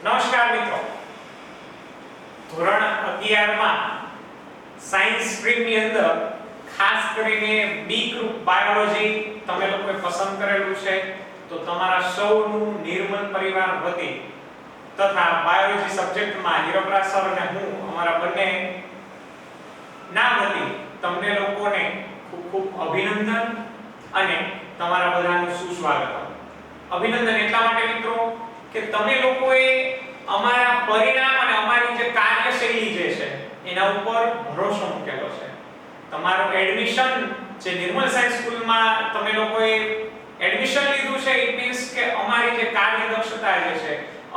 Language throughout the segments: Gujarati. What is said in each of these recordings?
નમસ્કાર મિત્રો, ધોરણ 11 માં સાયન્સ સ્ટ્રીમ ની અંદર ખાસ કરીને બી ગ્રુપ બાયોલોજી તમે લોકોએ પસંદ કરેલું છે, તો તમારા સૌનું નિર્મલ પરિવાર વતી તથા બાયોલોજી સબ્જેક્ટમાં હીરોપ્રા સર અને હું અમારા બંને ના વતી તમને લોકોને ખૂબ ખૂબ અભિનંદન અને તમારા બધાનું સુસ્વાગત. અભિનંદન એટલા માટે મિત્રો કે તમે લોકોએ અમારા પરિણામ અને અમારી જે કાર્યશૈલી જે છે એના ઉપર ભરોસો મૂકેલો છે. તમારું એડમિશન જે નિર્મલ સાયન્સ સ્કૂલમાં તમે લોકોએ એડમિશન લીધું છે, ઇટ મીન્સ કે અમારી જે કાર્યદક્ષતા જે છે,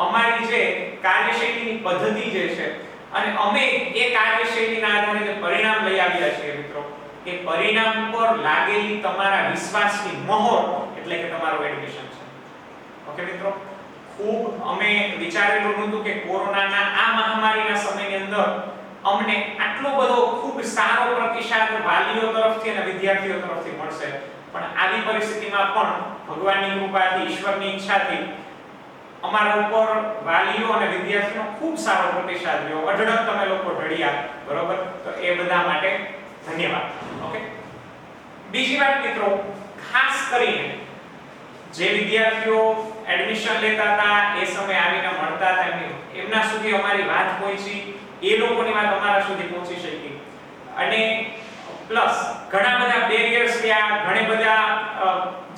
અમારી જે કાર્યશૈલીની પદ્ધતિ જે છે અને અમે એ કાર્યશૈલીના આધારે જે પરિણામ લઈ આવ્યા છીએ મિત્રો, એ પરિણામ પર લાગેલી તમારા વિશ્વાસની મહોર એટલે કે તમારું એડમિશન છે. ઓકે મિત્રો, ખૂબ અમે વિચારેલું નહોતું કે કોરોનાના આ મહામારીના સમયની અંદર અમને આટલો બધો ખૂબ સારો પ્રતિસાદ વાલીઓ તરફથી અને વિદ્યાર્થીઓ તરફથી મળશે, પણ આવી પરિસ્થિતિમાં પણ ભગવાનની કૃપાથી, ઈશ્વરની ઈચ્છાથી અમારા ઉપર વાલીઓ અને વિદ્યાર્થીઓનો ખૂબ સારો પ્રતિસાદ રહ્યો. અઢળક તમે લોકો ઢળ્યા, બરોબર? તો એ બધા માટે ધન્યવાદ. ઓકે, બીજી વાત મિત્રો, ખાસ કરીને જે વિદ્યાર્થીઓ એડમિશન લેતા હતા, એ સમય આવીને મળતા હતા, એમના સુધી અમારી વાત પહોંચી, એ લોકોની વાત અમારા સુધી પહોંચી શકી, અને પ્લસ ઘણા બધા બેરિયર્સ રહ્યા, ઘણા બધા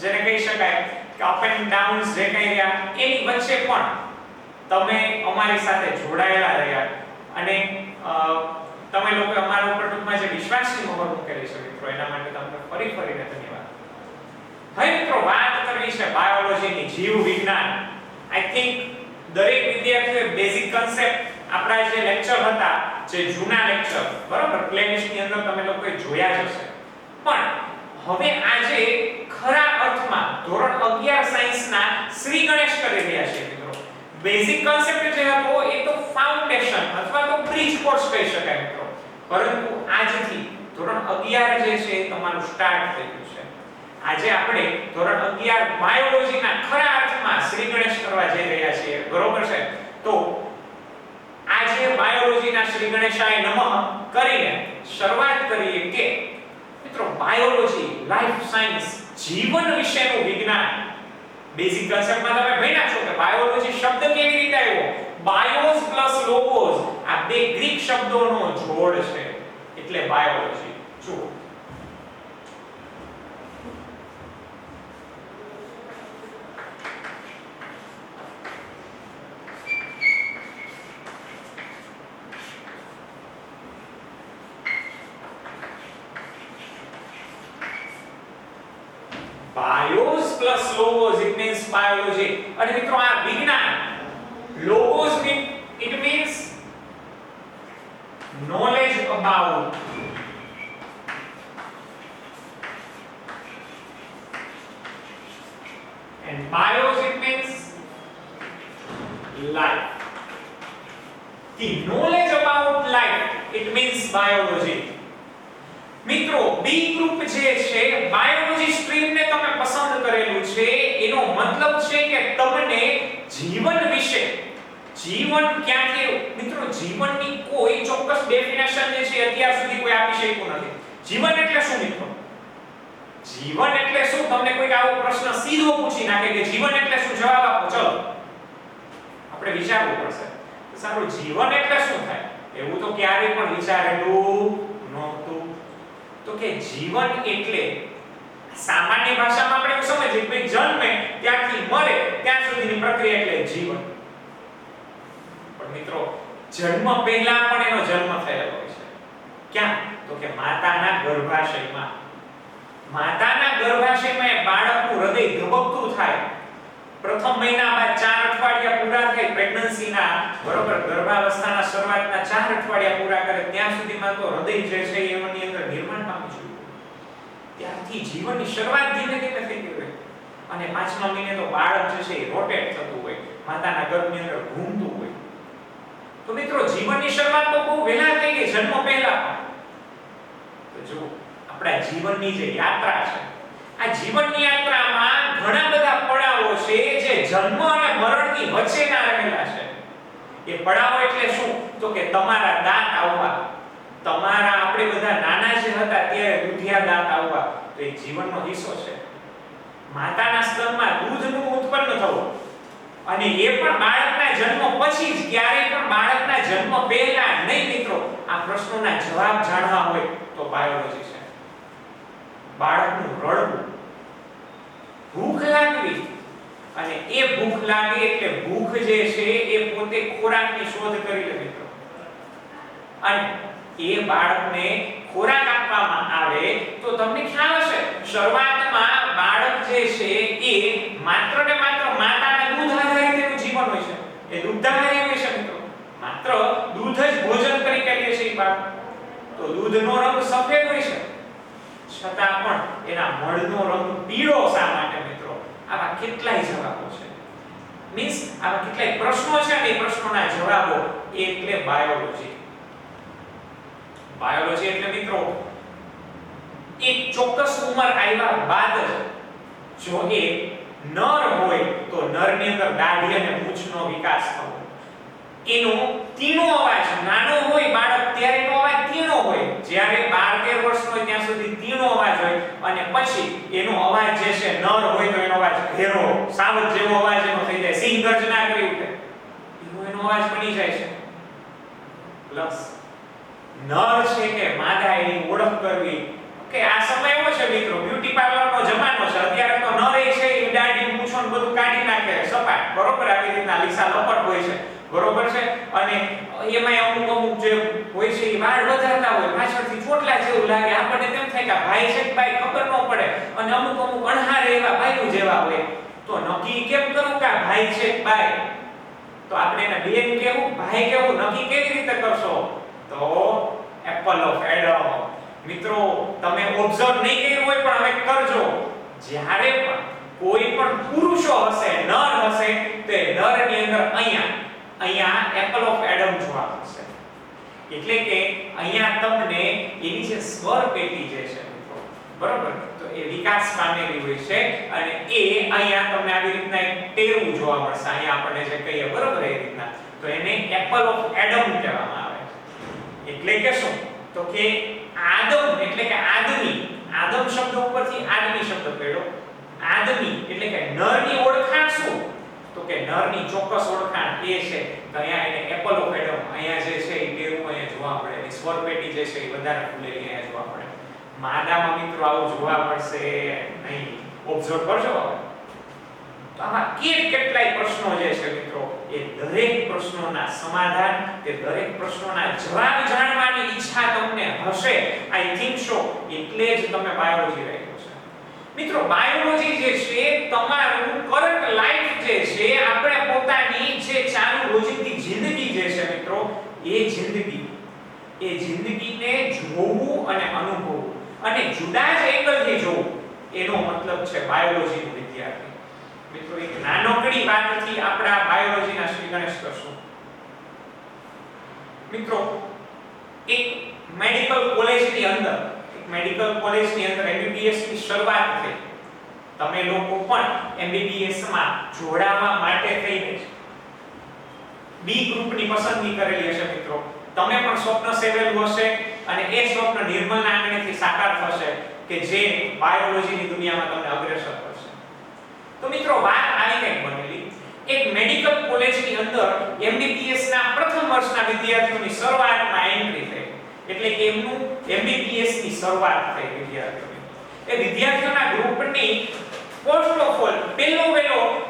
જેને કહી શકાય કે અપ એન્ડ ડાઉન્સ જે કહી રહ્યા, એની વચ્ચે પણ તમે અમારી સાથે જોડાયેલા રહ્યા અને તમે લોકો અમારા ઉપર ટૂંકમાં જે વિશ્વાસની મોહર મૂકેલી છે મિત્રો, એના માટે તમને ફરીને ધન્યવાદ. હવે મિત્રો, વાત કરવી છે બાયોલોજીની, જીવ વિજ્ઞાન. આઈ થિંક દરેક વિદ્યાર્થીઓએ બેઝિક કન્સેપ્ટ આપણા જે લેક્ચર હતા, જે જૂના લેક્ચર, બરાબર, પ્લેલિસ્ટની અંદર તમે લોકોએ જોયા જ હશે. પણ હવે આજે ખરા અર્થમાં ધોરણ 11 સાયન્સના શ્રી ગણેશ કરી રહ્યા છે મિત્રો. બેઝિક કન્સેપ્ટ જે હતો એ તો ફાઉન્ડેશન અથવા તો બ્રિજ કોર્સ કહી શકાય મિત્રો, પરંતુ આજથી ધોરણ 11 જે છે તમારું સ્ટાર્ટ થઈ ગયું છે. આજે આપણે ધોરણ 11 બાયોલોજીના ખરા અર્થમાં શ્રી ગણેશ કરવા જઈ રહ્યા છીએ, બરોબર છે? તો આજે બાયોલોજીના શ્રી ગણેશાય નમઃ કરીને શરૂઆત કરીએ કે મિત્રો, બાયોલોજી, લાઈફ સાયન્સ, જીવન વિશેનું વિજ્ઞાન. બેઝિક કન્સેપ્ટમાં તમે ભણ્યા છો કે બાયોલોજી શબ્દ કેવી રીતે આવ્યો? બાયોસ પ્લસ લોગોસ, આ બે ગ્રીક શબ્દોનો જોડ છે એટલે બાયોલોજી. જુઓ, bios plus logos, it means biology. અને મિત્રો, આ વિજ્ઞાન, logos it means knowledge about, and bios it means life. The knowledge about life, it means biology. મિત્રો, બી ગ્રુપ જે છે, બાયોલોજી સ્ટ્રીમને તમે પસંદ કરેલું છે, એનો મતલબ છે કે તમને જીવન વિશે, જીવન ક્યાંથી, મિત્રો જીવનની કોઈ ચોક્કસ ડેફિનેશન જે છે અત્યાર સુધી કોઈ આપી શક્યું નથી. જીવન એટલે શું મિત્રો? જીવન એટલે શું? તમને કોઈક આવો પ્રશ્ન સીધો પૂછી નાખે કે જીવન એટલે શું, જવાબ આપો. ચલો, આપણે વિચારવું પડશે. સારું, જીવન એટલે શું થાય? એવું તો ક્યારેય પણ વિચારેલું નહોતું. તો કે જીવન એટલે સામાન્ય ભાષામાં આપણે એવું સમજીએ કે જન્મે ત્યારથી મરે ત્યાં સુધીની પ્રક્રિયા એટલે જીવન. પણ મિત્રો, જન્મ પહેલા પણ એનો જન્મ થયેલો હોય છે. ક્યાં? તો કે માતાના ગર્ભાશયમાં. માતાના ગર્ભાશયમાં એ બાળકનું હૃદય ધબકતું થાય. પ્રથમ મહિના બાદ 4 અઠવાડિયા પૂરા થાય પ્રેગ્નન્સીના, બરોબર, ગર્ભાવસ્થાના શરૂઆતના 4 અઠવાડિયા પૂરા કરે ત્યાં સુધીમાં તો હૃદય જે છે એની અંદર નિર્માણ પામી ચૂક્યું. ત્યારથી જીવનની શરૂઆત ધીમે ધીમે થઈ ગઈ હોય અને 5મા મહિને તો બાળક જે છે એ રોટેટ થતું હોય, માતાના ગર્ભની અંદર ઘૂમતું હોય. તો મિત્રો, જીવનની શરૂઆત તો બહુ વહેલા થઈ ગઈ, જન્મ પહેલા. તો જો આપણા જીવનની જે યાત્રા છે, આ જીવનની યાત્રામાં ઘણા બધા પડાવો છે જે જન્મ અને મરણની વચ્ચેના રહેલા છે. એ પડાવો એટલે શું? તો કે તમારા દાંત આવવા, તમારા આપણે બધા નાના જે હતા ત્યારે દૂધિયા દાંત આવવા, તો એ જીવનનો હિસ્સો છે. માતાના સ્તનમાં દૂધનું ઉત્પન્ન થવું, અને એ પણ બાળકના જન્મ પછી જ, ક્યારેય પણ બાળકના જન્મ પહેલા નહીં મિત્રો. આ પ્રશ્નોના જવાબ જાણવા હોય તો બાયોલોજી છે. બાળકનું રડવું, ભૂખ લાગવી, અને એ ભૂખ લાગે એટલે ભૂખ જે છે એ પોતે ખોરાકની શોધ કરી લે મિત્રો. અને એ બાળકને ખોરાક આપવામાં આવે તો તમને ખ્યાલ હશે, શરૂઆતમાં બાળક જે છે એ માત્ર ને માત્ર માતાના દૂધ આધારિત એનું જીવન હોય છે. એ દૂધાહારી હોય છે મિત્રો. માત્ર દૂધ જ ભોજન તરીકે લે છે એ બાળક. તો દૂધનો રંગ સફેદ હોય છે, છતાં પણ એના મળનો રંગ પીળો શા માટે મિત્રો? આવા કેટલાય જવાબો છે. મીન્સ આવા કેટલાય પ્રશ્નો છે અને એ પ્રશ્નોના જવાબો એટલે બાયોલોજી. બાયોલોજી એટલે મિત્રો એક ચોક્કસ ઉંમર આવ્યા બાદ જ જો એ નર હોય તો નરની અંદર દાઢી અને મૂછનો વિકાસ થવો, એનો તીણો અવાજ, નાનો હોય બાળક ત્યારે એનો અવાજ તીણો હોય, જ્યારે 12-13 વર્ષનો હોય ત્યાં સુધી તીણો અવાજ હોય, અને પછી એનો અવાજ જે છે નર હોય તો એનો અવાજ ઘેરો સાવજ જેવો અવાજ એનો થઈ જાય, સિંહ ગર્જના કરી ઉઠે, એનો અવાજ બની જાય છે. પ્લસ નર છે કે માદા એની ઓળખ કરવી. કે આ સમય એવો છે મિત્રો, બ્યુટી પાર્લરનો જમાનો છે. અત્યારે તો નરે છે એ દાઢી મૂછો ને બધું કાઢી નાખે સપાટ, બરોબર? આવી રીતના લીસા લપટ હોય છે, બરોબર છે? અને એમાં અમુક જે હોય છે એ વાળ વધારતા હોય, પાછળથી ચોટલા જેવું લાગે, આપણને તેમ થાય કે ભાઈ છે કે ભાઈ ખબર ન પડે, અને અમુક અણહારે એવા ભાઈઓ જેવા હોય. તો નક્કી કેમ કરું કે ભાઈ છે કે ભાઈ? તો આપણે એને બેન કેવું, ભાઈ કેવું, નક્કી કેવી રીતે કરશો? તો એપલ ઓફ એડમ. મિત્રો તમે ઓબ્ઝર્વ નહીં કર્યું હોય પણ હવે કરજો. જ્યારે પણ કોઈ પણ પુરુષો હશે, નર હશે, તો એ નરની અંદર અહીંયા એપલ ઓફ એડમ જોવા મળશે. એટલે કે અહીંયા તમને એની જે સ્વર પેટી જે છે મિત્રો, બરોબર, તો એ વિકાસ પામેલી હોય છે, અને એ અહીંયા તમને આવી રીતના એક ટેરું જોવા મળશે. અહીંયા આપણને જે કહીએ બરોબર એ રીતના, તો એને એપલ ઓફ એડમ કહેવામાં આવે. એટલે કે શું? તો કે આદમ એટલે કે આદમી, આદમ શબ્દ ઉપરથી આદમી શબ્દ પડ્યો. આદમી એટલે કે નરની ઓળખાણ શું? તો કે નરની ચોક્કસ ઓળખાણ એ છે કે અહીંયા એને એપલ ઓફ એડમ, અહીંયા જે છે એ ટેરું અહીંયા જોવા મળે, એની સ્વર પેટી જે છે એ વધારે ખુલેલી અહીંયા જોવા મળે. માદામાં મિત્રો આવું જોવા મળશે નહીં. ઓબ્ઝર્વ કરજો. તો આમાં કેટલાય પ્રશ્નો જે છે મિત્રો, એ દરેક પ્રશ્નોના સમાધાન, તે દરેક પ્રશ્નોના જવાબ જાણવાની ઈચ્છા તમને હશે, આઈ થિંક સો, એટલે જ તમે બાયોલોજી રાખ્યો છે. મિત્રો બાયોલોજી જે છે તમારું કરંટ લાઈફ જે છે, આપણે પોતાની જે ચાલુ રોજિંદી જિંદગી જે છે મિત્રો, એ જિંદગીને જોવું અને અનુભવવું, અને જુદા જ એંગલથી જોવું, એનો મતલબ છે બાયોલોજીનું વિદ્યાર્થી. મિત્રો એક નાનકડી વાતથી આપણા બાયોલોજીના શ્રી ગણેશ કરશું. મિત્રો એક મેડિકલ કોલેજની અંદર MBBS ની શરૂઆત થઈ. તમે લોકો પણ MBBS માં જોડાવા માટે થઈને બી ગ્રુપની પસંદગી કરેલી હશે મિત્રો. તમે પણ સ્વપ્ન સેવેલું હશે, અને એ સ્વપ્ન નિર્મળના આંગણેથી સાકાર થશે કે જે બાયોલોજીની દુનિયામાં તમને અગ્રેસર કરશે. તો મિત્રો વાત આવી કંઈક બનેલી. એક મેડિકલ કોલેજની અંદર MBBS ના પ્રથમ વર્ષના વિદ્યાર્થીઓની શરૂઆતમાં એન્ટ્રી થઈ. એટલે કે એમનું MBBS ની શરૂઆત થઈ વિદ્યાર્થીઓની. એ વિદ્યાર્થીઓના ગ્રુપની ફર્સ્ટ ઓફ ઓલ પહેલો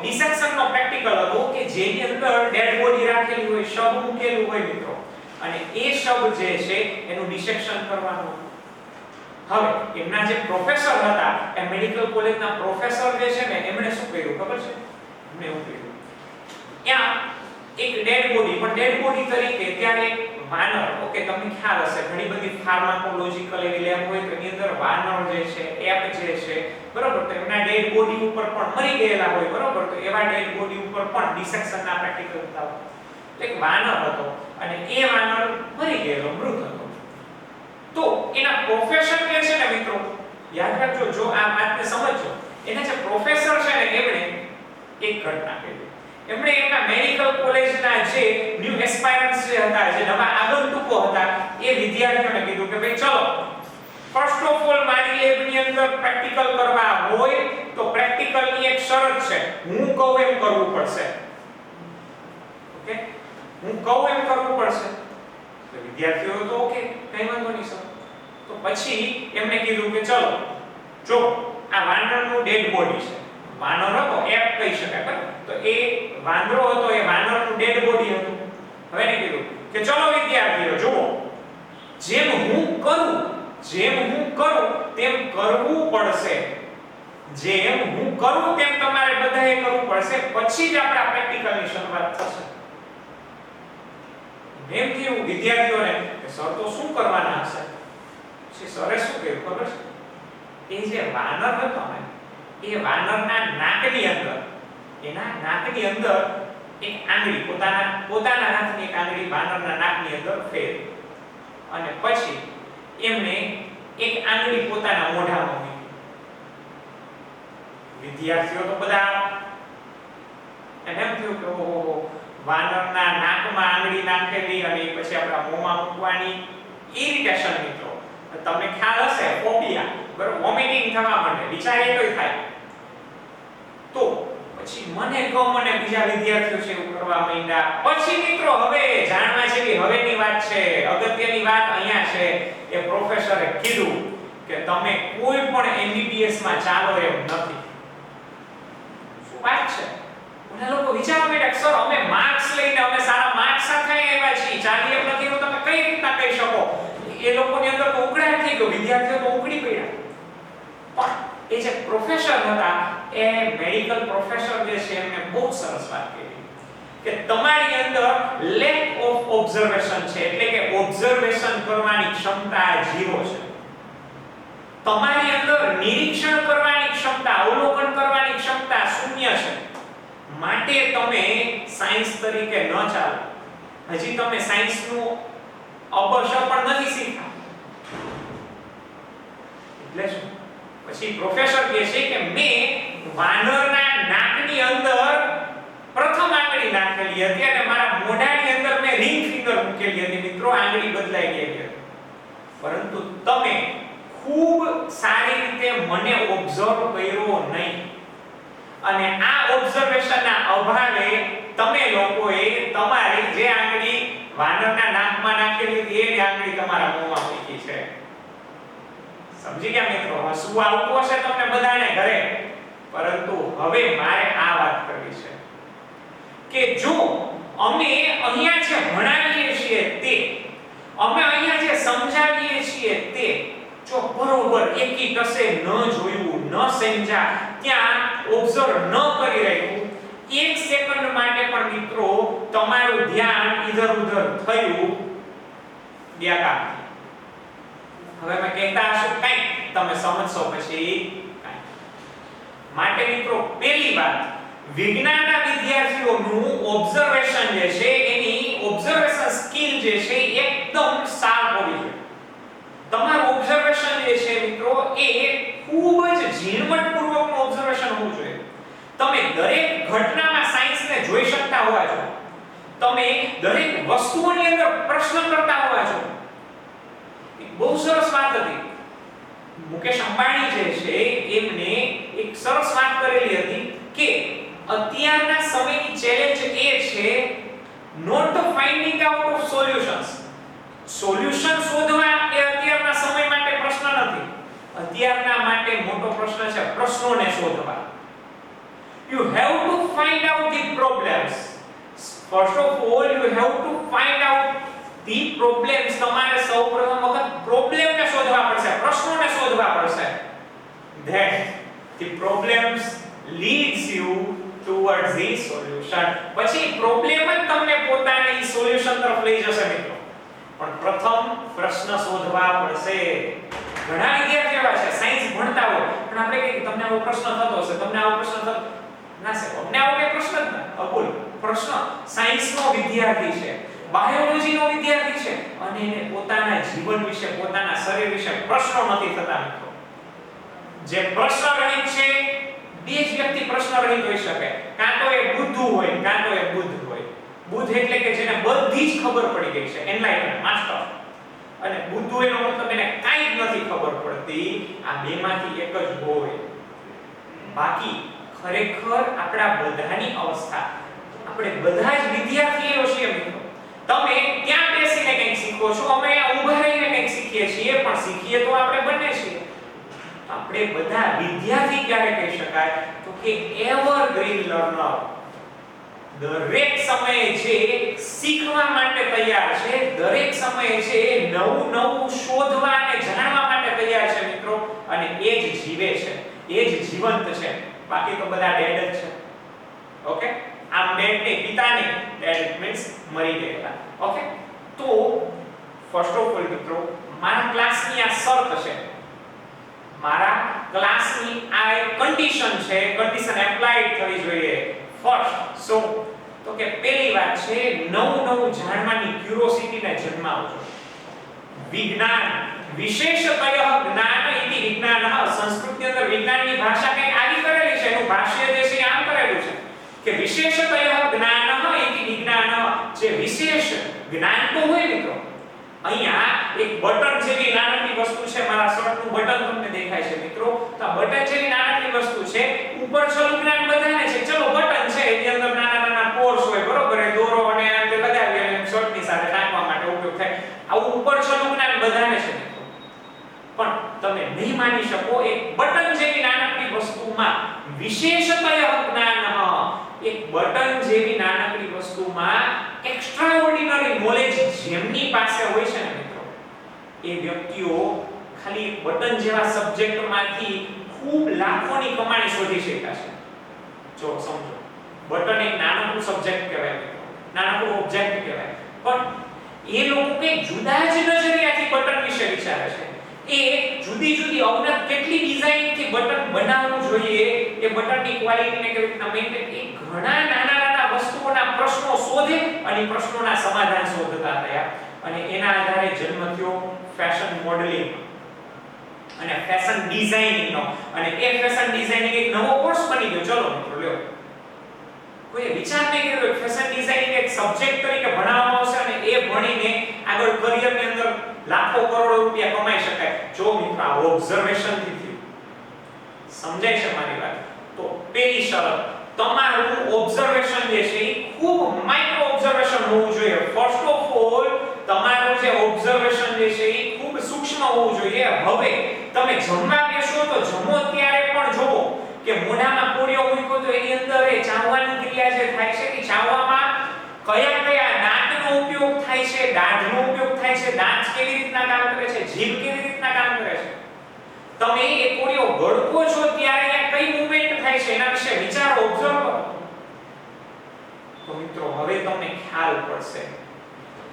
ડિસેક્શનનો પ્રેક્ટિકલ હતો કે જેની અંદર ડેડ બોડી રાખેલી હોય, શબ મૂકેલું હોય મિત્રો, અને એ શબ જે છે એનું ડિસેક્શન કરવાનું. હવે એમના જે પ્રોફેસર હતા, એ મેડિકલ કોલેજના પ્રોફેસર જે છે ને, એમણે શું કર્યું ખબર છે? એમણે એવું કર્યું, ત્યાં એક ડેડ બોડી, પણ ડેડ બોડી તરીકે ત્યારે વાનર, ઓકે, તમને ખ્યાલ હશે ઘણી બધી ફાર્માકોલોજીકલ એવી લેબ હોય તો એની અંદર વાનર જે છે, એપ જે છે, બરોબર, તો એમના ડેડ બોડી ઉપર પણ મરી ગયેલા હોય, બરોબર, તો એવા ડેડ બોડી ઉપર પણ ડિસેક્શનના પ્રેક્ટિકલ થતા હોય. એક વાનર હતો, અને એ વાનર મરી ગયેલો, મૃત હતો. તો એના પ્રોફેસર જે છે ને મિત્રો, યાદ રાખજો, જો આ વાતને સમજજો, એના જે પ્રોફેસર છે ને, એમણે એક ઘટના કરી. એમણે એમના મેડિકલ કોલેજ કોલેજના જે ન્યુ એસ્પાયરન્ટ્સ જે હતા, જે નવા આગંતુકો હતા, એ વિદ્યાર્થીઓને કીધું કે ભાઈ ચલો ફર્સ્ટ ઓફ ઓલ મારી લેબની અંદર પ્રેક્ટિકલ કરવા હોય તો પ્રેક્ટિકલની એક શરત છે, હું કહું એમ કરવું પડશે. ઓકે, હું કહું એમ કરવું પડશે. તો વિદ્યાર્થીઓ તો ઓકે, કઈ વાંધો નહીં સર. તો પછી એમને કીધું કે ચલો જો આ વાનરનું ડેડ બોડી છે, વાનર હતો એપ કહી શકાય, બરાબર? તો એ વાંદરો હતો, એ વાનરનું ડેડ બોડી હતું. હવે એને કીધું કે ચલો વિદ્યાર્થીઓ જુઓ, જેમ હું કરું તેમ કરવું પડશે. જેમ હું કરું તેમ તમારે બધાએ કરવું પડશે, પછી જ આપણા પ્રેક્ટિકલની શરૂઆત થશે. એમ થયું વિદ્યાર્થીઓને કે સર તો શું કરવાના હશે? પછી સરે શું કહ્યું ખબર છે? એ જે વાનર હતો ને, એ વાનરના નાકની અંદર, એના નાકની અંદર એક આંગળી, પોતાના હાથની એક આંગળી વાનરના નાકની અંદર ફેરવી અને પછી એમને એક આંગળી પોતાના મોઢામાં મૂકી. વિદ્યાર્થીઓ તો બધા એમ થયું કે ઓહો, વાનરના નાકમાં આંગળી નાખેલી અને પછી આપણા મોંમાં મૂકવાની. ઇરિટેશન મિત્રો, તમને ખ્યાલ હશે, ફોબિયા, બરાબર? વોમિટિંગ થવા માંડે, વિચાર એટલોય થાય. તો પછી મને બીજા વિદ્યાર્થીઓ છે એવું કરવા માંડ્યા. પછી મિત્રો હવે જાણવા જેવી હવેની વાત છે, અગત્યની વાત અહીંયા છે. એ પ્રોફેસરે કીધું કે તમે કોઈ પણ એમબીબીએસ માં ચાલો એમ નથી. શું વાત છે? ઓલા લોકો વિચારવા માંડ્યા, સર અમે માર્ક્સ લઈને, અમે સારા માર્ક્સ સાથે આવ્યા છીએ, ચાલી એમ નથી એવું તમે કઈ રીતના કહી શકો? એ લોકોની અંદર તો ઉકળાટ થઈ ગયો, વિદ્યાર્થીઓ તો ઉકળી પડ્યા. પણ એ જે પ્રોફેસર હતા, એ મેડિકલ પ્રોફેસર જે છે, એમને બહુ સરસ વાત કરી કે તમારી અંદર લેક ઓફ ઓબ્ઝર્વેશન છે, એટલે કે ઓબ્ઝર્વેશન કરવાની ક્ષમતા ઝીરો છે. તમારી અંદર નિરીક્ષણ કરવાની ક્ષમતા, અવલોકન કરવાની ક્ષમતા શૂન્ય છે. માટે તમે સાયન્સ તરીકે ન ચાલો. હજી તમે સાયન્સનું અબશ પણ નથી શીખ્યા. એટલે શું? પછી પ્રોફેસર કહે છે કે મેં વાનરના નાકની અંદર પ્રથમ આંગળી નાખેલી હતી અને મારા મોઢાની અંદર મેં રિંગ ફિંગર મૂકેલી હતી. મિત્રો, આંગળી બદલાઈ ગઈ હતી, પરંતુ તમે ખૂબ સારી રીતે મને ઓબ્ઝર્વ કર્યો નહીં. અને આ ઓબ્ઝર્વેશનના અભાવે તમે લોકોએ તમારી જે આંગળી વાનરના નાકમાં નાખેલી હતી, એ આંગળી તમારા મોંમાં મૂકી છે. સમજી ગયા મિત્રો? હસવું આવતું હશે તમને બધાને ઘરે, પરંતુ હવે મારે આ વાત કરવી છે કે જો અમે અહીંયા જે ભણાવીએ છીએ તે, અમે અહીંયા જે સમજાવીએ છીએ તે, જો બરોબર એકી ટસે ન જોયું, ન સમજ્યા, ત્યાં ઓબ્ઝર્વ ન કરી રહ્યું, એક સેકન્ડ માટે પણ મિત્રો તમારું ધ્યાન ઇધર ઉધર થયું, ગયા. હવે મેં કહેતા હશું કઈ, તમે સમજશો પછી કઈ. માટે મિત્રો, પહેલી વાત, વિજ્ઞાનના વિદ્યાર્થીઓનું ઓબ્ઝર્વેશન જે છે, એની ઓબ્ઝર્વેશન સ્કિલ જે છે, એકદમ શાર્પ હોવી જોઈએ. તમારું ઓબ્ઝર્વેશન જે છે મિત્રો, એ ખૂબ જ ઝીણવટપૂર્વકનું ઓબ્ઝર્વેશન હોવું જોઈએ. તમે દરેક ઘટનામાં સાયન્સને જોઈ શકતા હોવા જોઈએ. તમે દરેક વસ્તુઓની અંદર પ્રશ્ન કરતા હોવા જોઈએ. બહુ સરસ વાત હતી. મુકેશ અંબાણી જે છે, એમને એક સરસ વાત કરેલી હતી કે અત્યારના સમયની ચેલેન્જ એ છે not finding out of solutions. Solution શોધવા એ અત્યારના સમય માટે પ્રશ્ન નથી. અત્યારના માટે મોટો પ્રશ્ન છે પ્રશ્નોને શોધવા. You have to find out the problems. First of all, you have to find out the problems. તમારે સૌપ્રથમ વખત પ્રોબ્લેમને શોધવા પડશે, પ્રશ્નોને શોધવા પડશે. Then the problems leads you towards the solution. પછી પ્રોબ્લેમ જ તમને પોતાને ઈ સોલ્યુશન તરફ લઈ જશે મિત્રો. પણ પ્રથમ પ્રશ્ન શોધવા પડશે. ઘણા વિદ્યાર્થીઓ એવા છે સાયન્સ ભણતા હોય પણ આપણે કહીએ તમને આવો પ્રશ્ન થતો હશે, તમને આવો પ્રશ્ન થતો ના સાહેબ, અમને આવો કે પ્રશ્ન જ ના અબોલ પ્રશ્ન. સાયન્સનો વિદ્યાર્થી છે, બાયોલોજીનો વિદ્યાર્થી છે અને એને પોતાના જીવન વિશે, પોતાના શરીર વિશે પ્રશ્નો નથી થતા મિત્રો. જે પ્રશ્ન રહિત છે, બે જ વ્યક્તિ પ્રશ્ન રહિત હોઈ શકે. કાં તો એ બુદ્ધુ હોય, કાં તો એ બુદ્ધ હોય. બુદ્ધ એટલે કે જેને બધી જ ખબર પડી ગઈ છે, એનલાઇટન માસ્ટર. અને બુદ્ધુ એનો મતલબ એને કાંઈ જ નથી ખબર પડતી. આ બેમાંથી એક જ હોય. બાકી ખરેખર આપણા બધાની અવસ્થા, આપણે બધા જ વિદ્યાર્થીઓ છીએ મિત્રો. તમે ત્યાં બેસીને કંઈક શીખો છો, અમે અહીંયા ઊભા રહીને કંઈક શીખીએ છીએ, પણ શીખીએ તો આપણે બંને છીએ. આપણે બધા વિદ્યાર્થી ક્યારે કહી શકાય? તો કે એવરગ્રીન લર્નર. દરેક સમયે જે શીખવા માટે તૈયાર છે, દરેક સમયે જે નવું નવું શોધવા અને જાણવા માટે તૈયાર છે મિત્રો, અને એ જ જીવે છે, એ જ જીવંત છે. બાકી તો બધા ડેડ જ છે. ઓકે, આમ ડેડ ને પિતા ને ડેડ મીન્સ મરી ગયેલા. ઓકે, તો ફર્સ્ટ ઓફ ઓલ મિત્રો, મારા ક્લાસની આ શરત છે, મારા ક્લાસની આ એક કન્ડિશન છે, કન્ડિશન એપ્લાઈડ થવી જોઈએ. ફર્સ્ટ સો તો કે પહેલી વાત છે, નવું નવું જાણવાની ક્યુરિયોસિટીને જન્મ આપજો. વિજ્ઞાન વિશેષતઃ જ્ઞાન ઇતિ વિજ્ઞાનઃ. સંસ્કૃતની અંદર વિજ્ઞાનની ભાષા કંઈક આવી કરેલી છે, એનું ભાષ્ય જે છે આમ કરેલું છે કે વિશેષતઃ જ્ઞાનઃ ઇતિ વિજ્ઞાનઃ. જે વિશેષ જ્ઞાન તો હોય મિત્રો, અહીંયા એક બટન જેવી નાનકડી વસ્તુ છે, મારા શર્ટનું બટન તમને દેખાય છે મિત્રો, તો આ બટન જેવી નાનકડી વસ્તુ છે, ઉપર છેલ્લું જ્ઞાન બધાને છે. ચલો બટન છે, એની અંદર નાના નાના પોર્સ હોય, બરોબર, એ દોરો અને તે લગાવી અને શર્ટની સાથે ટાંકવા માટે ઉપયોગ થાય. આવું ઉપર છેલ્લું જ્ઞાન બધાને છે મિત્રો. પણ તમે નહીં માની શકો, એક બટન જેવી નાનકડી વસ્તુમાં વિશેષતઃ જ્ઞાનઃ, એક બટન જેવી નાનકડી વસ્તુમાં એક્સ્ટ્રાઓર્ડિનરી નોલેજ જેમની પાસે હોય છે ને મિત્રો, એ વ્યક્તિઓ ખાલી એક બટન જેવા સબ્જેક્ટમાંથી ખૂબ લાખોની કમાણી શોધી શક્યા છે. જો સમજો, બટન એક નાનકડું સબ્જેક્ટ કહેવાય મિત્રો, નાનકડું ઓબ્જેક્ટ કહેવાય, પણ એ લોકો કંઈક જુદા જ નજરિયાથી બટન વિશે વિચારે છે. એ જુદી જુદી અવનત કેટલી ડિઝાઇનથી બટન બનાવવું જોઈએ, એ બટનની ક્વોલિટીને કેવી રીતના મેઇન્ટેન, એ ઘણા નાના નાના વસ્તુઓના પ્રશ્નો શોધે અને પ્રશ્નોના સમાધાન શોધતા થયા. અને એના આધારે જન્મ થયો ફેશન મોડેલિંગ અને ફેશન ડિઝાઇનિંગનો. અને એ ફેશન ડિઝાઇનિંગ એક નવો કોર્સ બની ગયો. ચલો મિત્રો લ્યો, કોઈ વિચાર નહીં કર્યો ફેશન ડિઝાઇનિંગ એક સબ્જેક્ટ તરીકે ભણાવવામાં આવશે અને એ ભણીને આગળ કરિયરની અંદર લાખો કરોડો રૂપિયા કમાઈ શકાય. જો મિત્રો આ ઓબ્ઝર્વેશન થી થયું, સમજાય છે મારી વાત? તો પહેલી શરત, તમારું ઓબ્ઝર્વેશન જે છે એ ખૂબ માઇક્રો ઓબ્ઝર્વેશન હોવું જોઈએ. ફર્સ્ટ ઓફ ઓલ તમારું જે ઓબ્ઝર્વેશન જે છે એ ખૂબ સૂક્ષ્મ હોવું જોઈએ. હવે તમે જમવા બેસો તો જમો ત્યારે પણ જોવો કે મોઢામાં કોળિયો મૂક્યો તો એની અંદર એ ચાવવાની ક્રિયા જે થાય છે, કે ચાવવામાં કયા કયા દાંતનો ઉપયોગ થાય છે, દાઢનો ઉપયોગ થાય છે, દાંત કેવી રીતના કામ કરે છે, જીભ કેવી રીતના કામ કરે છે. તમે એ કોળિયો ગળકો છો ત્યારે આ કઈ મૂવમેન્ટ થાય છે એના વિશે વિચારો, ઓબ્ઝર્વ કરો. તો મિત્રો હવે તમને ખ્યાલ પડશે,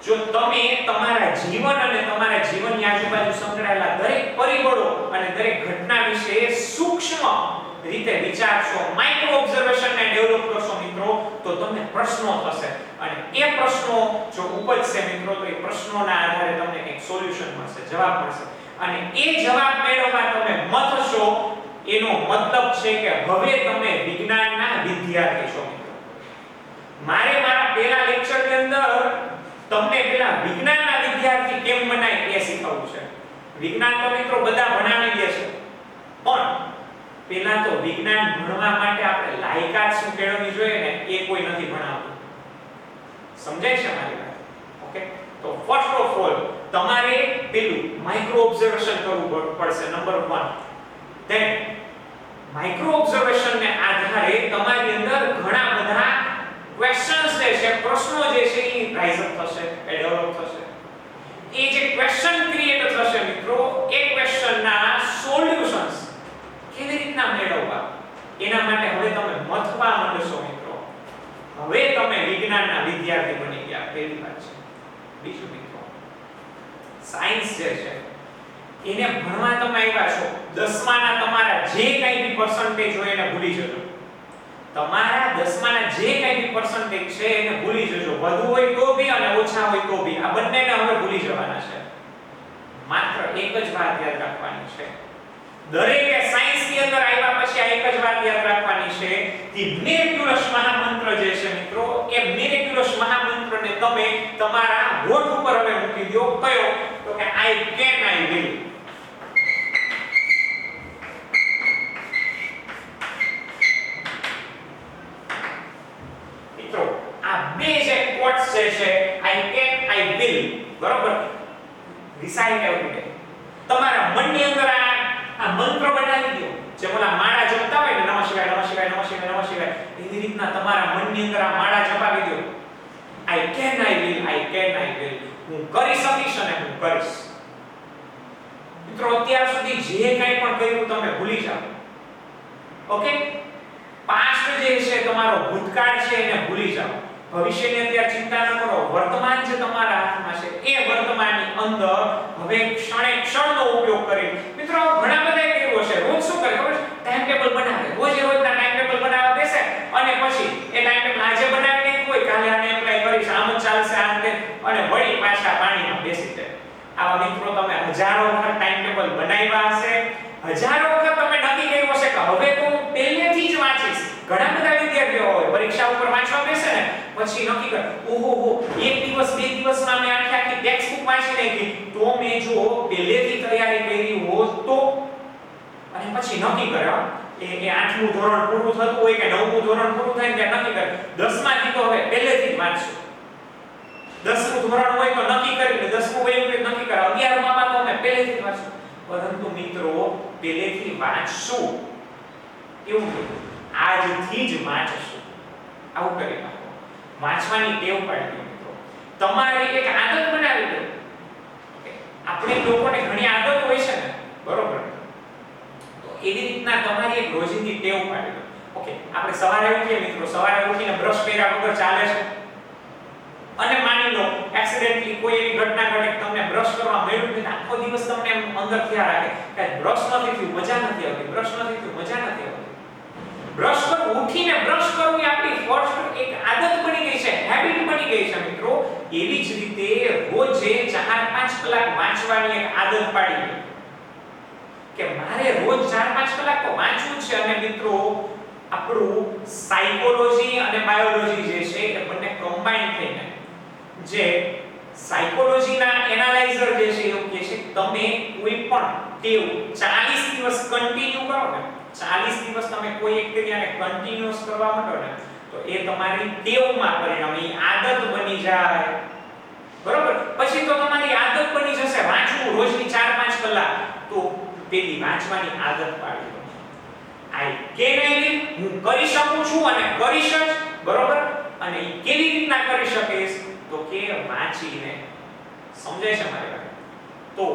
જો તમે તમારા જીવન અને તમારા જીવનની આજુબાજુ સંકળાયેલા દરેક પરિબળો અને દરેક ઘટના વિશે સૂક્ષ્મ રીતે વિચારશો, માઇક્રો ઓબ્ઝર્વેશનને ડેવલપ કરશો મિત્રો, તો તમને પ્રશ્નો થશે. અને એ પ્રશ્નો જો ઉપજશે મિત્રો, તો એ પ્રશ્નોના આધારે તમને એક સોલ્યુશન મળશે, જવાબ મળશે. અને એ જવાબ મેળવવા તમે મથશો, એનો મતલબ છે કે હવે તમે વિજ્ઞાનના વિદ્યાર્થી છો મિત્રો. મારે મારા પહેલા લેક્ચરની અંદર તમને પહેલા વિજ્ઞાનના વિદ્યાર્થી કેમ બનાય એ શીખવવું છે. વિજ્ઞાન તો મિત્રો બધા ભણાવી દે છે, પણ પહેલા તો વિજ્ઞાન ભણવા માટે આપણે લાયકાત શું કેળવવી જોઈએ ને, એ કોઈ નથી ભણાવતું. સમજાય છે મારી વાત? ઓકે, તો ફર્સ્ટ ઓફ ઓલ તમારે પેલું માઇક્રો ઓબ્ઝર્વેશન કરવું પડશે, નંબર 1. ધેન માઇક્રો ઓબ્ઝર્વેશન ને આધારે તમારી અંદર ઘણા બધા ક્વેશ્ચન્સ જે છે, પ્રશ્નો જે છે એ રાઇઝ અપ થશે, એ ડેવલપ થશે. એ જે ક્વેશ્ચન ક્રિએટ થશે મિત્રો, એ ક્વેશ્ચનના સોલ્યુશન્સ કેવી રીતના મેળવવા, એના માટે હવે તમે મથવા માંડશો મિત્રો. હવે તમે વિજ્ઞાનના વિદ્યાર્થી બની ગયા, પહેલી વાત છે. બીજું મિત્રો, સાયન્સ જે છે એને ભણવા તમે આવ્યા છો, 10માના તમારા જે કંઈ બી પર્સન્ટેજ હોય એને ભૂલી જજો. તમારા 10માના જે કંઈ બી પર્સન્ટેજ છે એને ભૂલી જજો. વધુ હોય તો બી અને ઓછા હોય તો બી, આ બંનેને હવે ભૂલી જવાના છે. માત્ર એક જ વાત યાદ રાખવાની છે, દરેકે સાયન્સ ની અંદર આવ્યા પછી આ એક જ વાત યાદ રાખવાની છે, કે મિરેક્યુલસ મહામંત્ર જે છે મિત્રો, એ મિરેક્યુલસ મહામંત્ર તમે તમારા હોઠ ઉપર હવે મૂકી દો. કયો? તો કે I can, I will. મિત્રો આ બે જે quotes છે I can, I will, બરોબર, રિસાઇટ એવરી ડે. તમારા મનની અંદર આ મંત્ર બનાવી દો. જે ઓલા માળા જપતા હોય ને, નમઃ શિવાય નમઃ શિવાય નમઃ શિવાય નમઃ શિવાય, એવી રીતના તમારા મનની અંદર આ માળા જપાવી દો. I can, I will, I can, I will. હું કરી શકીશ અને હું કરીશ. મિત્રો અત્યાર સુધી જે કંઈ પણ કર્યું તમે ભૂલી જાઓ. ઓકે? પાસ્ટ જે છે તમારો ભૂતકાળ છે એને ભૂલી જાઓ. ભવિષ્યની અત્યારે ચિંતા ન કરો. વર્તમાન જે તમારા હાથમાં છે એ વર્તમાનની અંદર હવે ક્ષણે ક્ષણનો ઉપયોગ કરી. મિત્રો ઘણા બધા કર્યું હશે. રોજ શું કરે ખબર છે? ટાઈમ ટેબલ બનાવે. રોજ રોજના ટાઈમ ટેબલ બનાવવા બેસે અને પછી એ ટાઈમ ટેબલ આજે બનાવી નહીં હોય, કાલે આને એપ્લાય કરીશ, આમ જ ચાલશે આમ તે, અને વળી પાછા પાણીમાં બેસી જાય. આવા મિત્રો તમે હજારો વખત ટાઈમ ટેબલ બનાવ્યા હશે. હજારો વખત તમે નક્કી કર્યું હશે કે હવે તો હું પહેલેથી જ વાંચીશ. ઘણા બધા વિદ્યાર્થીઓ હોય પરીક્ષા ઉપર વાંચવા બેસે ને પછી નક્કી કરે, ઓહો એક દિવસ બે દિવસમાં મેં આખી ટેક્સ્ટ બુક વાંચી નાખી, તો મેં જો પહેલેથી તૈયારી કરી હોત તો. અને પછી નક્કી કરે એ 8મું ધોરણ પૂરું થતું હોય કે 9મું ધોરણ પૂરું થાય ત્યારે નક્કી કરે 10માંથી તો હવે પહેલેથી જ વાંચશું. 10મું ધોરણ હોય તો નક્કી કરીને 10મું વયું કે નક્કી કરે 11માં તો અમે પહેલેથી જ વાંચશું. પરંતુ મિત્રો પહેલેથી વાંચશું એવું નહીં, આજથી જ વાંચશું. આવું કરી નાખો. વાંચવાની ટેવ પાડી દો મિત્રો. તમારી એક આદત બનાવી દો. આપણે લોકોને ઘણી આદત હોય છે ને, બરોબર, તો એવી રીતના તમારી એક રોજિંદી ટેવ પાડી દો. ઓકે, આપણે સવારે ઉઠીએ મિત્રો, સવારે ઉઠીને બ્રશ કર્યા વગર ચાલે છે અને માની લો એક્સિડન્ટલી કોઈ એવી ઘટના ઘટે કે તમને બ્રશ કરવા મળ્યું નહીં, આખો દિવસ તમને એમ અંદર થયા રાખે કે બ્રશ નથી થયું, મજા નથી આવતી, બ્રશ નથી થયું, મજા નથી આવતી. બ્રશ પર ઉઠીને બ્રશ કરવું એ આપણી ફર્સ્ટ એક આદત બની ગઈ છે, હેબિટ બની ગઈ છે મિત્રો. એવી જ રીતે રોજે 4-5 કલાક વાંચવાની એક આદત પાડી દો કે મારે રોજ 4-5 કલાક તો વાંચવું છે. અને મિત્રો આપણું સાયકોલોજી અને બાયોલોજી જે છે એ બંને કમ્બાઈન થઈને જે સાયકોલોજીના એનાલાઇઝર જે છે એવું કહે છે તમે કોઈ પણ ટેવ 40 દિવસ કન્ટિન્યુ કરો ને, 40 દિવસ તમે કોઈ એક ક્રિયાને કન્ટિન્યુઅસ કરવા માંડો ને, તો એ તમારી ટેવમાં પરિણમે આદત બની જાય. બરોબર? પછી તો તમારી આદત બની જશે વાંચવું રોજની 4-5 કલાક. તો પેલી વાંચવાની આદત પાડી દો. આઈ કેન, આઈ વિલ, હું કરી શકું છું અને કરીશ જ. બરોબર? અને એ કેવી રીતના કરી શકીશ? તો કે વાંચીને. સમજાય છે મારી વાત? તો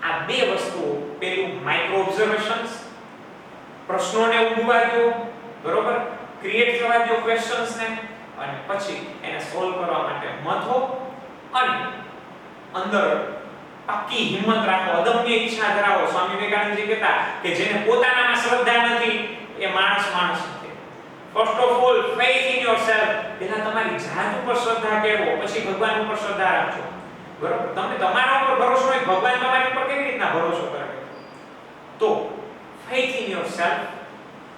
આ બે વસ્તુઓ, પેલું માઇક્રો ઓબ્ઝર્વેશન્સ, પ્રશ્નોને ઉભવા દો, બરોબર, ક્રિએટ કરવા દો ક્વેશ્ચન્સ ને, અને પછી એને સોલ્વ કરવા માટે મથો અને અંદર પાકી હિંમત રાખો, અદમ્ય ઈચ્છા ધરાવો. સ્વામી વિવેકાનંદજી કહેતા કે જેને પોતાનામાં શ્રદ્ધા નથી એ માણસ નથી. First of all faith in yourself. પહેલા તમારી જાત ઉપર શ્રદ્ધા કેળવો, પછી ભગવાન ઉપર શ્રદ્ધા રાખજો. બરોબર? તમને તમારા ઉપર ભરોસો હોય, ભગવાન તમારી ઉપર કેવી રીતના ભરોસો કરે? તો faith in yourself,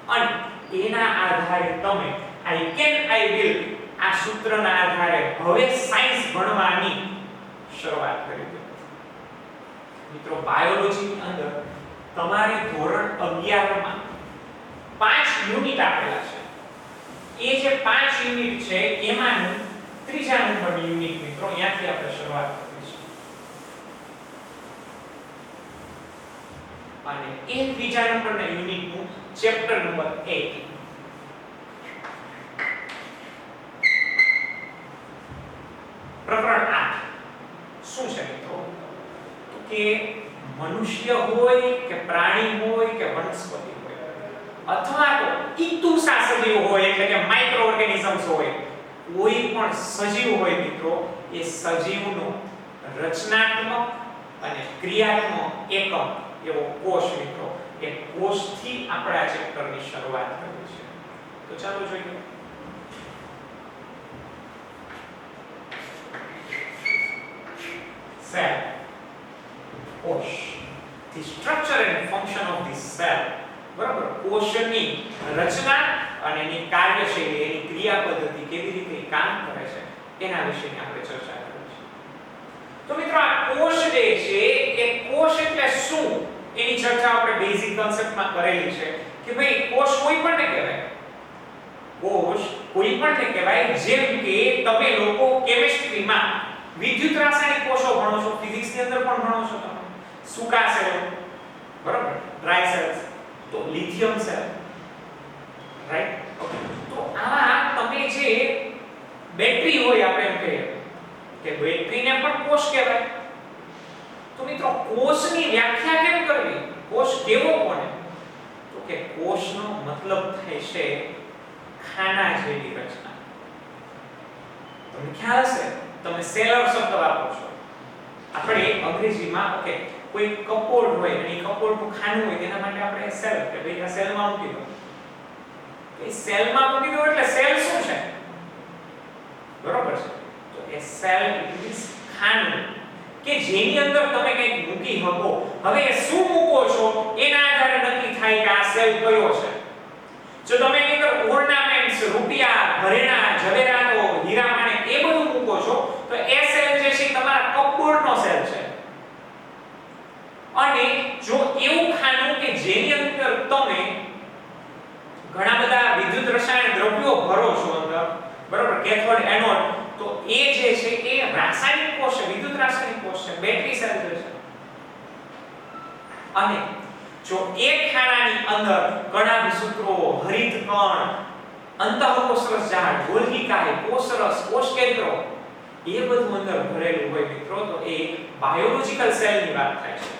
અને એના આધારે તમે I can, I will આ સૂત્રના આધારે હવે સાયન્સ ભણવાની શરૂઆત કરી દો. મિત્રો બાયોલોજીની અંદર તમારે ધોરણ 11 માં 5 યુનિટ આપેલા છે. એ જે 5 યુનિટ છે એમાંનું ત્રીજા નંબરનું યુનિટ મિત્રો અહીંયાથી આપણે શરૂઆત કરીશું. અને એ ત્રીજા નંબરના યુનિટનું ચેપ્ટર નંબર 8. પ્રકરણ 8 શું છે મિત્રો? તો કે મનુષ્ય હોય કે પ્રાણી હોય કે વનસ્પતિ હોય અથવા તો ઇતુષા સજીવ હોય એટલે કે માઇક્રો ઓર્ગેનિઝમ્સ હોય, કોઈ પણ સજીવ હોય મિત્રો, એ સજીવનો રચનાત્મક અને ક્રિયાત્મક એકમ એવો કોષ મિત્રો, એ કોષથી આપણે આ ચેપ્ટરની શરૂઆત કરી છે. તો ચાલો જોઈએ. Cell, કોષ, the structure and function of the cell. બરાબર? કોષની રચના અને એની કાર્યશૈલી, એની ક્રિયા પદ્ધતિ કેવી રીતે કામ કરે છે એના વિશેની આપણે ચર્ચા કરીશું. તો મિત્રો આ કોષ જે છે એ કોષ એટલે શું એની ચર્ચા આપણે બેઝિક કોન્સેપ્ટમાં કરેલી છે કે ભાઈ કોષ કોઈ પણ ને કહેવાય. કોષ કોઈ પણ ને કહેવાય. જેમ કે તમે લોકો કેમિસ્ટ્રીમાં વિદ્યુત રાસાયણિક કોષો ભણો છો, ફિઝિક્સની અંદર પણ ભણો છો તમે. સૂકા સેલ, બરાબર, ડ્રાય સેલ્સ, તો લિથિયમ સેલ, રાઈટ. તો આવા તમે જે બેટરી હોય આપણે એમ કહીએ કે બેટરીને પણ કોષ કહેવાય. તો મિત્રો કોષની વ્યાખ્યા કેમ કરવી? કોષ કેવો કોને? તો કે કોષનો મતલબ થાય છે ખાના જેવી રચના. તમને ખ્યાલ હશે, તમે સેલર શબ્દ વાપરો છો. આપણે અંગ્રેજીમાં ઓકે કોઈ કપોર્ડ હોય અને કપોર્ડનું ખાનું હોય તેના માટે આપણે સેલ કે ભાઈ આ સેલમાં મૂકી દો. એ સેલમાં મૂકી દો એટલે સેલ શું છે? બરોબર છે. તો એ સેલ ઇઝ ખાનું કે જેની અંદર તમે કંઈક મૂકી શકો. હવે એ શું મૂકો છો એના આધારે નક્કી થાય કે આ સેલ કયો છે. જો તમે એની અંદર ઓર્નામેન્ટ્સ, રૂપિયા, ઘરેણા, ઝવેરાતો, હીરા માણેક એ બધું મૂકો છો તો એ સેલ જે છે તમારા કપબોર્ડનો સેલ છે. અને જો એવું ખાનું કે જેની અંદર તમે ઘણા બધા વિદ્યુત રસાયણ દ્રવ્યો ભરો છો અંદર, બરાબર, કેથોડ એનોડ, તો એ જે છે એ રાસાયણિક કોષ છે, વિદ્યુત રાસાયણિક કોષ છે, બેટરી સેલ છે. અને જો એક ખાનાની અંદર કણાભિસૂત્રો, હરિતકણ, અંતઃકોષરસ ઝાડ, ગોલ્ગીકાય, કોષરસ, કોષકેન્દ્રો એ બધું અંદર ભરેલું હોય મિત્રો, તો એ બાયોલોજિકલ સેલની વાત થાય છે.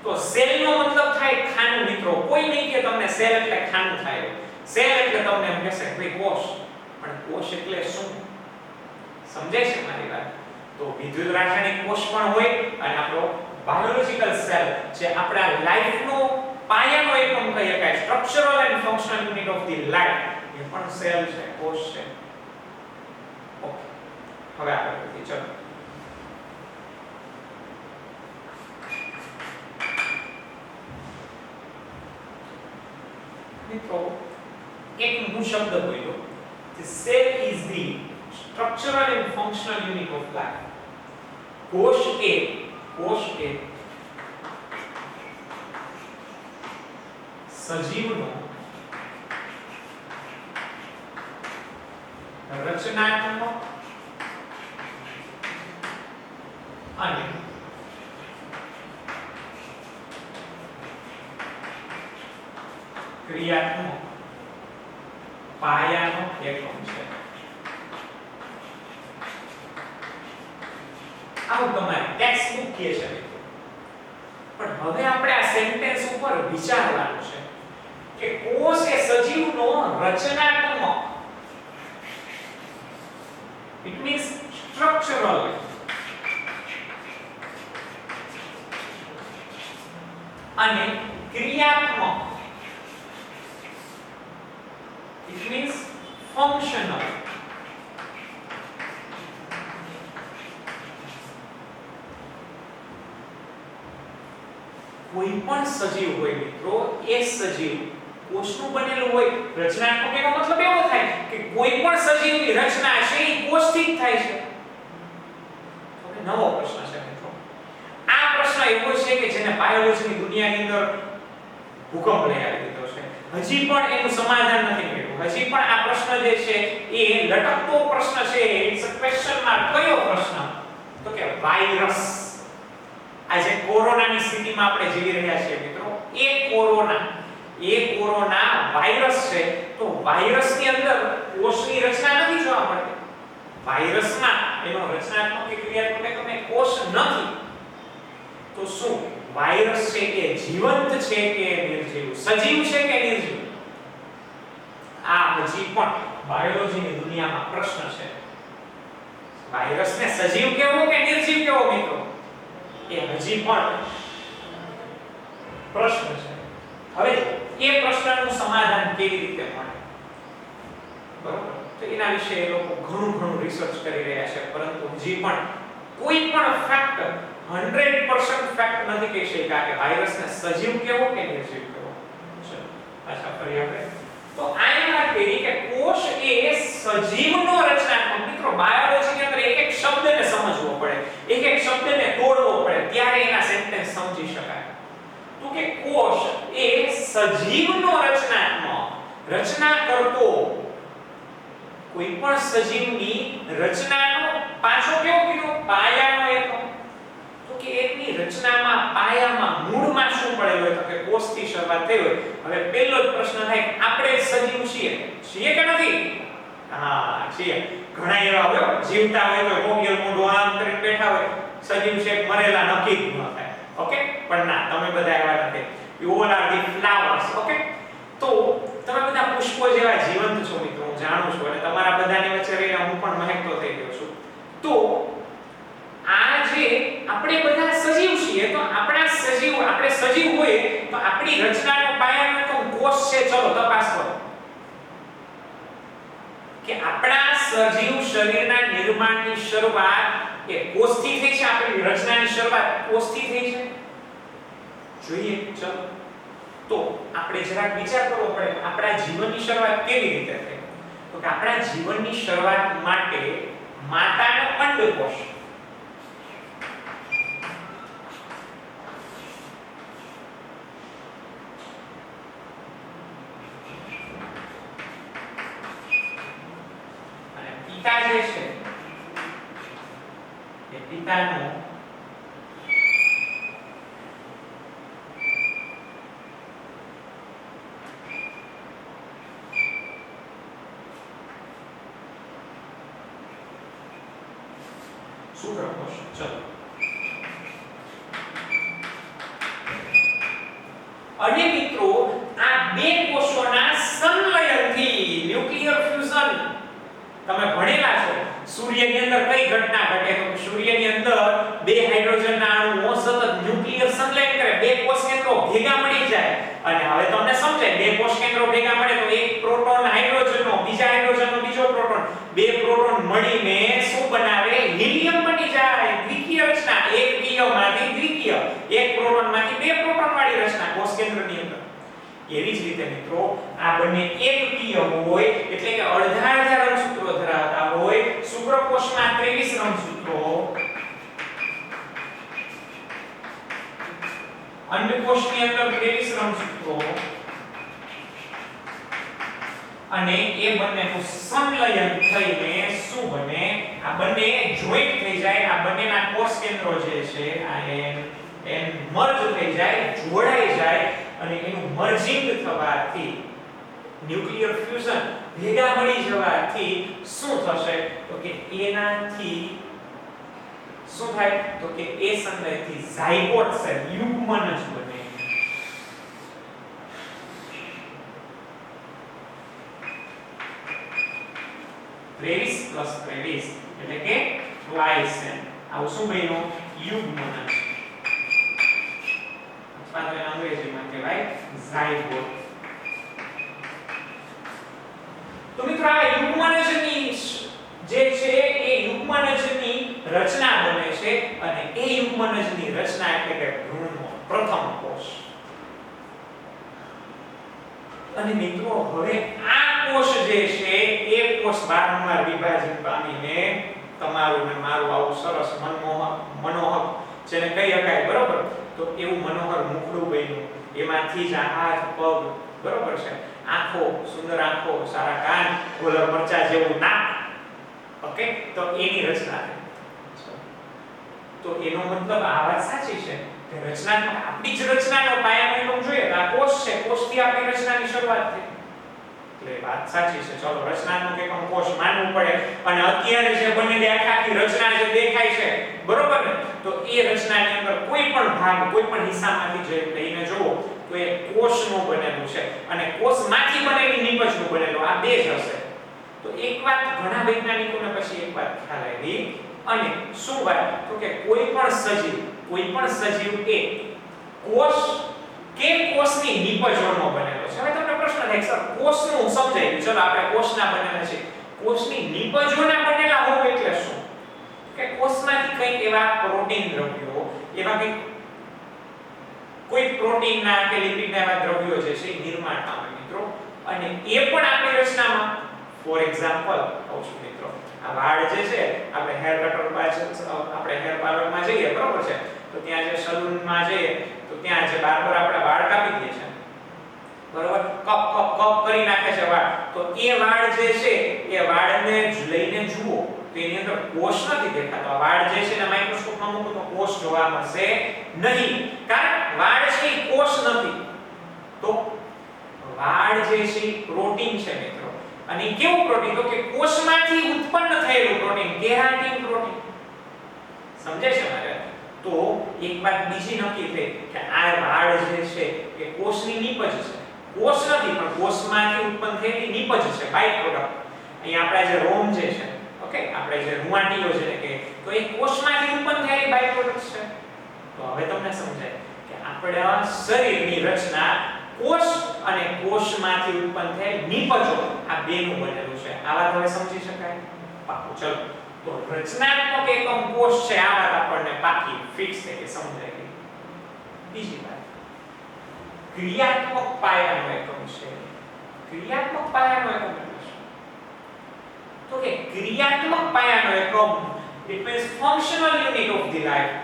તો સેલનો મતલબ થાય ખાનું મિત્રો. કોઈ નહીં કે તમને સેલ એટલે ખાનું થાય. સેલ એટલે તમને એમ કહેશે કે ભાઈ કોષ, પણ કોષ એટલે શું? સમજાય છે મારી વાત? તો વિદ્યુત રાસાયણિક કોષ પણ હોય અને આપણો બાયોલોજિકલ સેલ જે આપણા લાઈફનો પાયાનો એકમ કહી શકાય, structural and functional unit of the life, એ પણ સેલ છે, કોષ છે. ઓકે, હવે આગળ વધીએ. ચલો મિત્રો એક હું શબ્દ બોલ્યો કે cell is the structural and functional unit of life. કોષ એ સજીવનો રચનાત્મક અને ક્રિયાત્મક પાયાનો એકમ છે. આવું તમારે ટેક્સ્ટ બુક કહે છે. પણ હવે આપણે આ સેન્ટેન્સ ઉપર વિચારવાનું છે કે કોષ એ સજીવનો રચનાત્મક, ઇટ મીન્સ સ્ટ્રક્ચરલ અને ક્રિયાત્મક, it means functional. કોઈ પણ સજીવ હોય મિત્રો, એ સજીવ કોષનું બનેલું હોય. રચનાત્મક એનો મતલબ એવો થાય કે કોઈ પણ સજીવની રચના છે એ કોષથી જ થાય છે. તો નવો પ્રશ્ન છે મિત્રો. આ પ્રશ્ન એવો છે કે જેને બાયોલોજીની દુનિયાની અંદર ભૂકંપ લઈ આવી દીધો છે. હજી પણ એનું સમાધાન નથી મળ્યું. હજી પણ આ પ્રશ્ન જે છે એ લટકતો પ્રશ્ન છે. It's a question mark. કયો પ્રશ્ન? તો કે વાયરસ. આજે કોરોનાની સ્થિતિમાં આપણે જીવી રહ્યા છીએ મિત્રો. એ કોરોના વાયરસ છે. તો વાયરસની અંદર કોષની રચના નથી જોવા મળતી. વાયરસમાં એનો રચનાત્મક કે ક્રિયાત્મક એકમ કોષ નથી. તો શું વાયરસ છે કે જીવંત છે કે નિર્જીવ? સજીવ છે કે નિર્જીવ? આ હજી પણ બાયોલોજીની દુનિયામાં પ્રશ્ન છે. વાયરસને સજીવ કહેવો કે નિર્જીવ કહેવો મિત્રો, એ હજી પણ પ્રશ્ન છે. હવે એ પ્રશ્નનું સમાધાન કેવી રીતે મળે, બરોબર? તો એના વિશે એ લોકો ઘણું રિસર્ચ કરી રહ્યા છે. પરંતુ હજી પણ કોઈ પણ ફેક્ટ 100% ફેક્ટ નથી કહી શકાય કે વાયરસને સજીવ કહેવો કે નિર્જીવ કહેવો. ચલો પાછા ફરી આપણે તો આની વાત કરી કે કોષ એ સજીવનો રચનાત્મક મિત્રો, બાયોલોજી કે કોષ એ સજીવનો રચના કરતો કોઈ પણ સજીવની રચનાનો પાછો કેવો કીધો પાયાનો એકમ તો કે એકની રચનામાં પાયામાં મૂળમાં શું પડેલું હોય તો કે કોષથી શરૂઆત થઈ હોય હવે પહેલો જ પ્રશ્ન થાય આપણે સજીવ છીએ કે નથી હા છીએ ઘણા એવા હોય જીવતા હોય તો મોગિયલ મોઢું આમ કરીને બેઠા હોય સજીવ છે મરેલા નક્કી ન થાય ઓકે પણ ના તમે બધા એવા નથી you all are the flowers okay તો તમે બધા પુષ્પો જેવા જીવંત છો મિત્રો હું જાણું છું અને તમારા બધાની વચ્ચે રહીને હું પણ મહેકતો થઈ ગયો છું તો આ જે આપણે બધા સજીવ છીએ તો આપણે સજીવ હોય તો આપણી રચનાનો પાયાનો તો કોષ છે ચલો તપાસ કરો કે આપણા સજીવ શરીરના નિર્માણની શરૂઆત એ કોષથી થઈ છે આપણી રચનાની શરૂઆત કોષથી થઈ છે જોઈએ ચલો તો આપણે જરાક વિચાર કરવો પડે આપણા જીવનની શરૂઆત કેવી રીતે થઈ તો કે આપણા જીવનની શરૂઆત માટે માતાનો અંડકોષ અને પિતા જે છે એ પિતાનો શુક્રકોષ ચલો અને મિત્રો આ બે કોષોના સંલયનથી ન્યુક્લિયર ફ્યુઝન તમે ભણેલા છો સૂર્યની અંદર કઈ ઘટના ઘટે તો સૂર્યની અંદર બે હાઇડ્રોજનના અણુઓ સતત ન્યુક્લિયર સંલયન કરે બે કોષ કેન્દ્રો ભેગા મળી જાય અને હવે તમને સમજાય બે કોષ કેન્દ્રો ભેગા મળે તો એક પ્રોટોન હાઇડ્રોજનનો બીજા હાઇડ્રોજનનો બીજો પ્રોટોન બે પ્રોટોન મળીને શું બનાવે હિલિયમ બની જાય દ્વિકીય રચના એકકીયમાંથી દ્વિકીય એક પ્રોટોનમાંથી બે પ્રોટોન વાળી રચના કોષ કેન્દ્રની અંદર એવી જ રીતે મિત્રો આ બંને એકકીય હોય એટલે કે અડધા અડધા રંગસૂત્રો ધરાવતા હોય શુક્રકોષમાં 23 રંગસૂત્રો અંડકોષની અંદર 23 રંગસૂત્રો અને એ બંનેનું સંલયન થઈને શું બને આ બંને જોઈન્ટ થઈ જાય આ બંનેના કોષ કેન્દ્રો જે છે આ એન મર્જ થઈ જાય જોડાઈ જાય અને એનું મર્જિંગ થવાથી ન્યુક્લિયર ફ્યુઝન ભેગા મળી જવાથી શું થશે તો કે એનાથી શું થાય તો કે એ સંલયનથી ઝાયગોટ સેલ યુગ્મન જ બને ત્રેવીસ પ્લસ 23 એટલે કે ગ્લાયસેન આવું શું બન્યું યુગ્મન અથવા તો અંગ્રેજીમાં કહેવાય ઝાયગોટ તો મિત્રો આ યુગ્મનજની જે છે એ યુગ્મનજની રચના બને છે અને એ યુગ્મનજની રચના એટલે કે ભ્રૂણનો પ્રથમ કોષ અને મિત્રો હવે આ કોષ જે છે એ કોષ વારંવાર વિભાજન પામીને તમારું ને મારું આવું સરસ મનોહક જેને કહી શકાય બરોબર તો એવું મનોહર મુખડું બન્યું એમાંથી જ હાથ પગ બરોબર છે આંખો સુંદર આંખો સારા કાન ગોલર મરચા જેવું નાક ઓકે તો એની રચના તો એનો મતલબ આ વાત સાચી છે કે રચનાત્મક આપણી જ રચનાનો પાયાનો એકમ જોઈએ તો આ કોષ છે કોષથી આપણી રચનાની શરૂઆત થઈ એટલે વાત સાચી છે ચલો રચનાત્મક એકમ કોષ માનવું પડે અને અત્યારે જે બનેલી આખી રચના જે દેખાય છે બરોબર ને તો એ રચનાની અંદર કોઈ પણ ભાગ કોઈ પણ હિસ્સામાંથી જે લઈને જોવો તો એ કોષનું બનેલું છે અને કોષમાંથી બનેલી નિપજનું બનેલું આ બે જ હશે તો એક વાત ઘણા વૈજ્ઞાનિકોને પછી એક વાત ખ્યાલ આવી અને શું વાત તો કે કોઈ પણ સજીવ એ કોષ કે કોષની નિપજોનો બનેલો છે હવે તમને પ્રશ્ન થાય સર કોષનું સમજાય ગયું ચલો આપણે કોષના બનેલા છે કોષની નિપજોના બનેલા હોય એટલે શું કે કોષમાંથી કંઈક એવા પ્રોટીન દ્રવ્યો એવા કંઈક કોઈ પ્રોટીનના કે લિપિડના એવા દ્રવ્યો જે છે નિર્માણ પામે મિત્રો અને એ પણ આપણી રચનામાં ફોર એક્ઝામ્પલ કહું છું મિત્રો આ વાળ જે છે આપણે હેર કટર આપણે હેર પાર્લરમાં જઈએ બરોબર છે તો તો ત્યાં જે સલૂનમાં જઈએ તો ત્યાં જે બાર્બર આપણા વાળ કાપી દે છે, બરોબર, કપ કપ કપ કરી નાખે છે વાળ, તો એ વાળ જે છે એ વાળને લઈને જુઓ તો એની અંદર કોષ નથી દેખાતો. આ વાળ જે છે ને માઇક્રોસ્કોપમાં મૂકો તો કોષ જોવા મળશે નહીં, કારણ વાળ છે એ કોષ નથી. તો વાળ જે છે પ્રોટીન છે મિત્રો, અને કેવું પ્રોટીન? તો કે કોષમાંથી ઉત્પન્ન થયેલું પ્રોટીન, કેરાટિન પ્રોટીન. સમજે છે મારે? તો એક વાત બીજી નક્કી થઈ કે આ વાળ જે છે એ કોષની નીપજ છે, કોષ નથી પણ કોષમાંથી ઉત્પન્ન થયેલી નીપજ છે, બાય પ્રોડક્ટ. અહીં આપણા જે રોમ જે છે, ઓકે, આપણે જે રૂંવાટીઓ છે કે તો એ કોષમાંથી ઉત્પન્ન થયેલી બાય પ્રોડક્ટ છે. તો હવે તમને સમજાય કે આપણા શરીરની રચના કોષ અને કોષમાંથી ઉત્પન્ન થયેલ નીપજો આ બેનું બનેલું છે. આ વાત હવે સમજી શકાય? પાકું. ચલો, તો રચનાત્મક એકમ કોષ છે, આ વાત આપણને પાકી ફિક્સ થઈ કે સમજાઈ ગઈ. બીજી વાત, ક્રિયાત્મક પાયાનો એકમ છે. ક્રિયાત્મક પાયાનો એકમ એટલે શું? તો કે ક્રિયાત્મક પાયાનો એકમ it means functional unit of the life.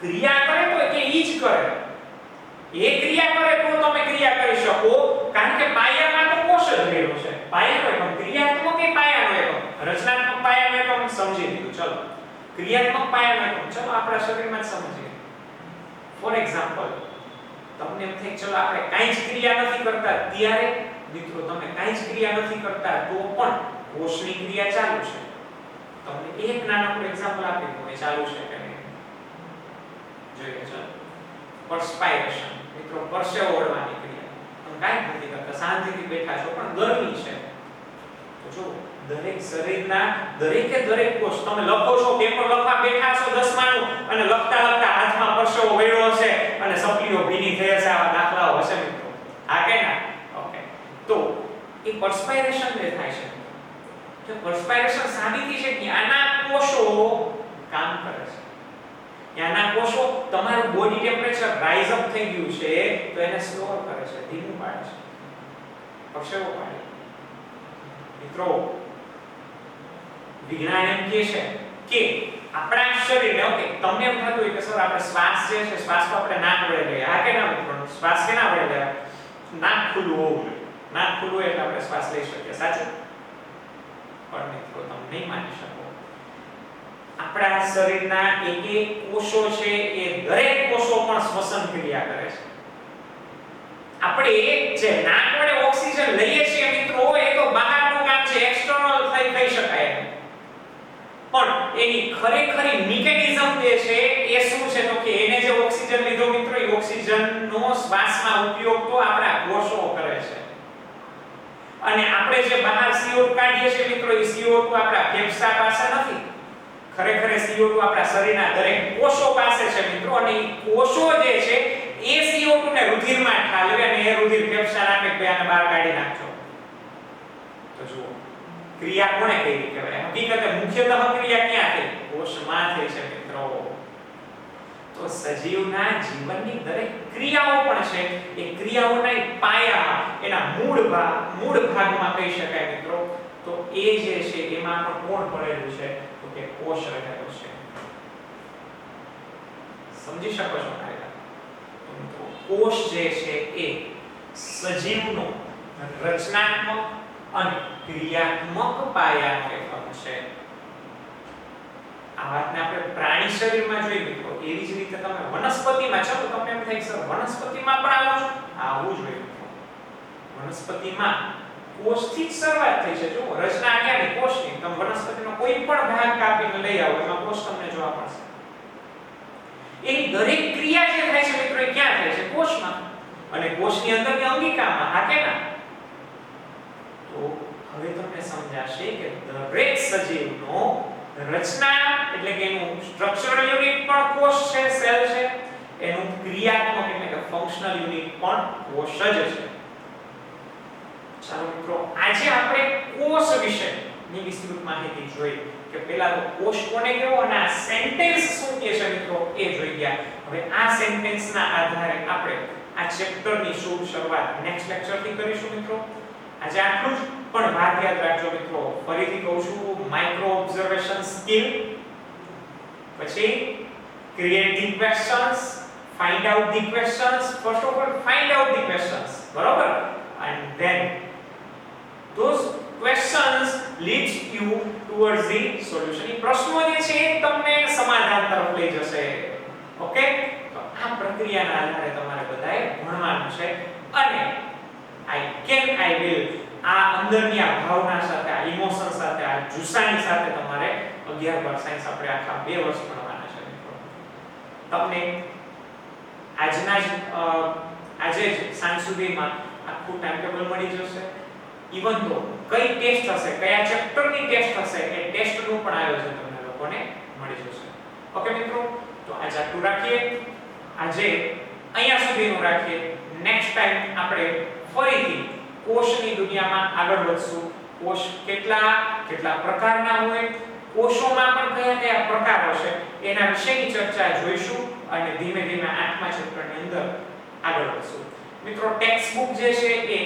ક્રિયા કરે તો કે ઈ જ કરે, એ ક્રિયા કરે તો તમે ક્રિયા કરી શકો, કારણ કે પાયામાં તો કોષ જ રહેલો છે. પાયાનો એકમ ક્રિયાત્મક એ પાયાનો એકમ, રચનાત્મક પાયાનો એકમ સમજી લીધું. ચલો, ક્રિયાત્મક પાયાનો એકમ ચલો આપણા શરીરમાં જ સમજીએ. ફોર એક્ઝામ્પલ, તમને એમ થાય ચલો આપણે કાંઈ જ ક્રિયા નથી કરતા, ત્યારે મિત્રો તમે કાંઈ જ ક્રિયા નથી કરતા તો પણ કોષની ક્રિયા ચાલુ છે. તમને એક નાનકડું એક્ઝામ્પલ આપી દઉં, એ ચાલુ છે કે નહીં જોઈએ. ચલો, પરસ્પાયરેશન મિત્રો, પરસેવો ઓળવાની ક્રિયા. તમે કાંઈ નથી કરતા, શાંતિથી બેઠા છો પણ ગરમી છે, તો જો દરેક શરીરના દરેકે દરેક કોષ, તમે લખો છો, પેપર લખવા બેઠા છો 10માનું, અને લખતા લખતા હાથમાં પરસેવો વળ્યો હશે અને સપલીઓ ભીની થઈ હશે, આવા દાખલાઓ હશે મિત્રો. હા કે ના? ઓકે, તો એ પરસ્પાયરેશન જે થાય છે, તો પરસ્પાયરેશન સાબિતી છે કે આના કોષો કામ કરે છે. ત્યાંના કોષો તમારું બોડી ટેમ્પરેચર રાઇઝ અપ થઈ ગયું છે તો એને સ્લો કરે છે, ધીમું પાડે છે, પરસેવો પાડે. મિત્રો, વિજ્ઞાન એમ કહે છે કે આપણા શરીરને, ઓકે, તમને એમ થતું હોય કે સર આપણે શ્વાસ જે છે, શ્વાસ તો આપણે નાક વડે લઈએ. હા કે ના મિત્રો? શ્વાસ કેના વડે લેવાય? નાક ખુલ્લું હોવું જોઈએ. નાક ખુલ્લું એટલે આપણે શ્વાસ લઈ શકીએ, સાચું? પણ મિત્રો, તમે નહીં માની શકો, આપણા શરીરના એક એક કોષો છે એ દરેક કોષો પણ શ્વસન ક્રિયા કરે છે. આપણે જે નાક વડે ઓક્સિજન લઈએ છીએ મિત્રો, એ તો બહારનું કામ છે, એક્સટર્નલ કહી શકાય. પણ એની ખરેખરી મિકેનિઝમ જે છે એ શું છે? તો કે એને જે ઓક્સિજન લીધો મિત્રો, એ ઓક્સિજનનો શ્વાસમાં ઉપયોગ તો આપણા કોષો કરે છે. અને આપણે જે બહાર CO2 કાઢીએ છીએ મિત્રો, એ CO2 આપણા ફેફસા પાસે નથી. ખરેખર CO2 આપણા શરીરના દરેક કોષો પાસે છે મિત્રો, અને એ કોષો જે છે એ CO2 ને રુધિરમાં ઠાલવે અને એ રુધિર ફેફસાના પેટને બહાર કાઢી નાખજો. તો જુઓ, ક્રિયા કોને કરી કહેવાય? હકીકતે મુખ્યતઃ ક્રિયા ક્યાં થઈ? કોષમાં થઈ છે મિત્રો. તો સજીવના જીવનની દરેક ક્રિયાઓ પણ છે એ ક્રિયાઓના પાયામાં, એના મૂળ ભાગમાં કહી શકાય મિત્રો. તો એ જે છે એમાં પણ કોણ પડેલું છે? તો કે કોષ રહેલો છે. સમજી શકો છો મારી વાત? તો મિત્રો, કોષ જે છે એ સજીવનો રચનાત્મક અને ક્રિયાત્મક પાયાનો એકમ છે. આ વાતને આપણે પ્રાણી શરીરમાં જોઈએ મિત્રો, એવી જ રીતે તમે વનસ્પતિમાં, ચલો તમને એમ થાય સર વનસ્પતિમાં પણ આવું જોઈએ મિત્રો. વનસ્પતિમાં કોષથી જ શરૂઆત થઈ છે. જો રચના ક્યાંની? કોષની. તમે વનસ્પતિનો કોઈ પણ ભાગ કાપીને લઈ આવો, એમાં કોષ તમને જોવા મળશે. એની દરેક ક્રિયા જે થાય છે મિત્રો, એ ક્યાં થાય છે? કોષમાં. અને કોષની અંદરની અંગિકામાં. હા કે ના? તો હવે તમને સમજાશે કે દરેક સજીવનો રચના એટલે કે એનું સ્ટ્રક્ચરલ યુનિટ પણ કોષ છે, સેલ છે. એનું ક્રિયાત્મક એટલે કે ફંક્શનલ યુનિટ પણ કોષ જ છે. ચાલો મિત્રો, આજે આપણે કોષ વિશેની વિસ્તૃત માહિતી જોઈ કે પહેલા તો કોષ કોને કહેવો અને આ સેન્ટેન્સ શું કહે છે મિત્રો, એ જોઈ ગયા. હવે આ સેન્ટેન્સના આધારે આપણે આ ચેપ્ટરની શરૂઆત નેક્સ્ટ લેક્ચરથી કરીશું મિત્રો. આજે આટલું જ, પણ વાત યાદ રાખજો મિત્રો, ફરીથી કહું છું, માઇક્રો ઓબ્ઝર્વેશન સ્કિલ, પછી create the questions, find out the questions. First of all, find out the questions, બરોબર, and then those questions leads you towards the solution. એ પ્રશ્નો જે છે એ તમને સમાધાન તરફ લઈ જશે. ઓકે, તો આ પ્રક્રિયાના આધારે તમારે બધાએ ભણવાનું છે અને I will આ અંદરની આ ભાવના સાથે, આ ઇમોશન સાથે, આ જુસ્સાની સાથે તમારે 11 બાર સાયન્સ આપણે આખા 2 વર્ષ ભણવાના છે મિત્રો. તમને આજે જ સાંજ સુધીમાં આખું ટાઈમ ટેબલ મળી જશે. ઇવન તો કઈ ટેસ્ટ હશે, કયા ચેપ્ટરની ટેસ્ટ હશે, એ ટેસ્ટનું પણ આયોજન તમને લોકોને મળી જશે. ઓકે મિત્રો, તો આજે આટલું રાખીએ, આજે અહીંયા સુધીનું રાખીએ. નેક્સ્ટ ટાઈમ આપણે ફરીથી કોષની દુનિયામાં આગળ વધશું. કોષ કેટલા પ્રકારના હોય, કોષોમાં પણ કયા કયા પ્રકારો છે, એના વિશેની ચર્ચા જોઈશું અને ધીમે ધીમે 8મા ચેપ્ટરની અંદર આગળ વધશું. મિત્રો, ટેક્સ્ટ બુક જે છે એ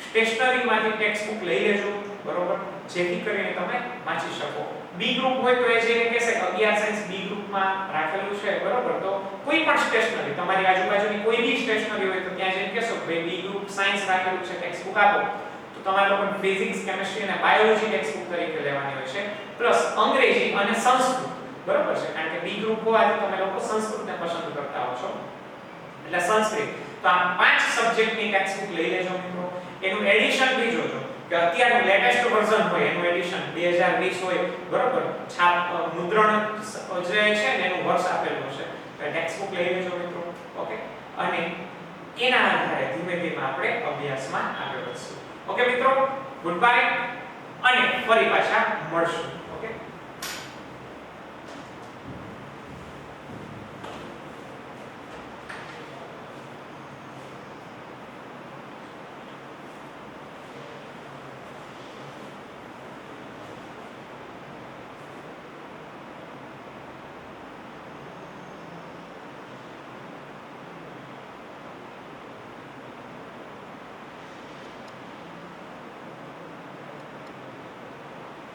સ્ટેશનરી માંથી ટેક્સ્ટ બુક લઈ લેજો, બરોબર, જેથી કરીને તમે વાંચી શકો. બી ગ્રુપ હોય તો એ જેને કહેશે કે 11 સાયન્સ બી ગ્રુપમાં રાખેલું છે, બરોબર, તો કોઈ પણ સ્ટેશનરી તમારી આજુબાજુની કોઈ બી સ્ટેશનરી હોય તો ત્યાં જઈને કહેશો કે બી ગ્રુપ સાયન્સ રાખેલું છે, ટેક્સ્ટ બુક આપો, તો તમારે લોકોને ફિઝિક્સ, કેમિસ્ટ્રી અને બાયોલોજી ટેક્સ્ટ બુક તરીકે લેવાની હોય છે, પ્લસ અંગ્રેજી અને સંસ્કૃત, બરોબર છે, કારણ કે બી ગ્રુપ હોવાથી તમે લોકો સંસ્કૃતને પસંદ કરતા હો છો એટલે સંસ્કૃત. તો આ 5 સબ્જેક્ટની ટેક્સ્ટ બુક લઈ લેજો મિત્રો. એનું એડિશન બી જોજો કે અત્યારનું લેટેસ્ટ વર્ઝન હોય, એનું એડિશન 2020 હોય, બરોબર, છાપ મુદ્રણ જે છે ને એનું વર્ષ આપેલું છે, તો ટેક્સ્ટ બુક લઈ લેજો મિત્રો. ઓકે, અને એના આધારે ધીમે ધીમે આપણે અભ્યાસમાં આગળ વધશું. ઓકે મિત્રો, ગુડ બાય અને ફરી પાછા મળશું.